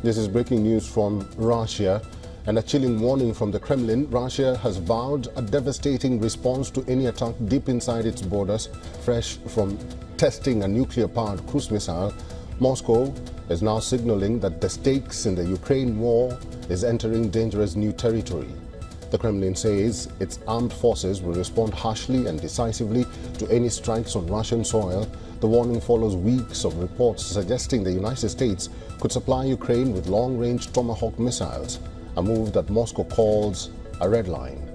This is breaking news from Russia, and a chilling warning from the Kremlin. Russia has vowed a devastating response to any attack deep inside its borders. Fresh from testing a nuclear-powered cruise missile, Moscow is now signaling that the stakes in the Ukraine war is entering dangerous new territory. The Kremlin says its armed forces will respond harshly and decisively to any strikes on Russian soil. The warning follows weeks of reports suggesting the United States could supply Ukraine with long-range Tomahawk missiles, a move that Moscow calls a red line.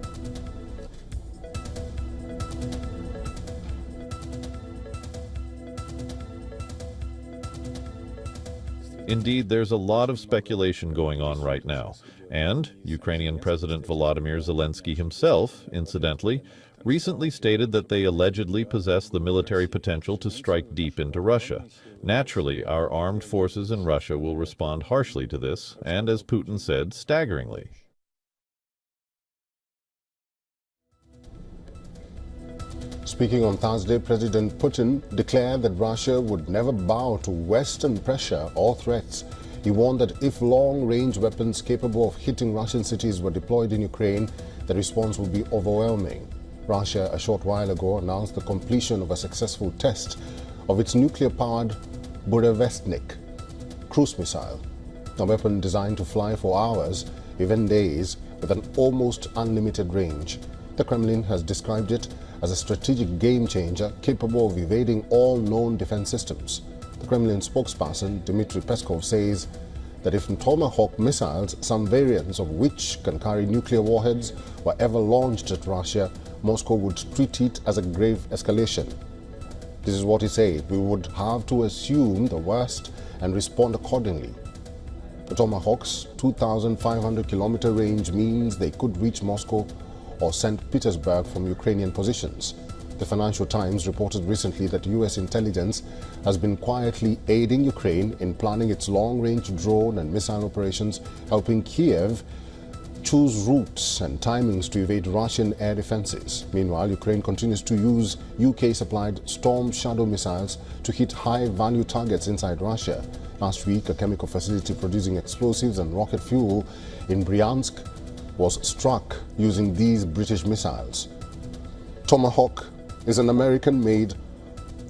Indeed, there's a lot of speculation going on right now, and Ukrainian President Volodymyr Zelensky himself, incidentally, recently stated that they allegedly possess the military potential to strike deep into Russia. Naturally, our armed forces in Russia will respond harshly to this, and as Putin said, staggeringly. Speaking on Thursday, President Putin declared that Russia would never bow to Western pressure or threats. He warned that if long-range weapons capable of hitting Russian cities were deployed in Ukraine, the response would be overwhelming. Russia, a short while ago, announced the completion of a successful test of its nuclear-powered Burevestnik cruise missile, a weapon designed to fly for hours, even days, with an almost unlimited range. The Kremlin has described it as a strategic game-changer capable of evading all known defense systems. The Kremlin spokesperson, Dmitry Peskov, says that if Tomahawk missiles, some variants of which can carry nuclear warheads, were ever launched at Russia, Moscow would treat it as a grave escalation. This is what he said: we would have to assume the worst and respond accordingly. The Tomahawk's 2,500-kilometer range means they could reach Moscow or St. Petersburg from Ukrainian positions. The Financial Times reported recently that U.S. intelligence has been quietly aiding Ukraine in planning its long-range drone and missile operations, helping Kiev choose routes and timings to evade Russian air defenses. Meanwhile, Ukraine continues to use UK-supplied Storm Shadow missiles to hit high-value targets inside Russia. Last week, a chemical facility producing explosives and rocket fuel in Bryansk was struck using these British missiles. Tomahawk is an American-made,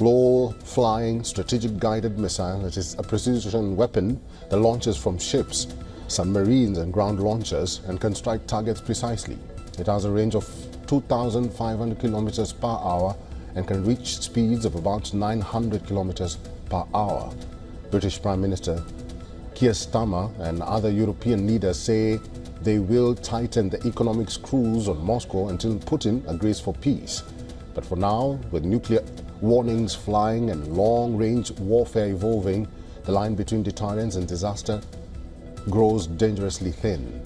low-flying, strategic guided missile. It is a precision weapon that launches from ships, submarines and ground launchers and can strike targets precisely. It has a range of 2,500 kilometers per hour and can reach speeds of about 900 kilometers per hour. British Prime Minister Keir Starmer and other European leaders say they will tighten the economic screws on Moscow until Putin agrees for peace. But for now, with nuclear warnings flying and long-range warfare evolving, the line between deterrence and disaster grows dangerously thin.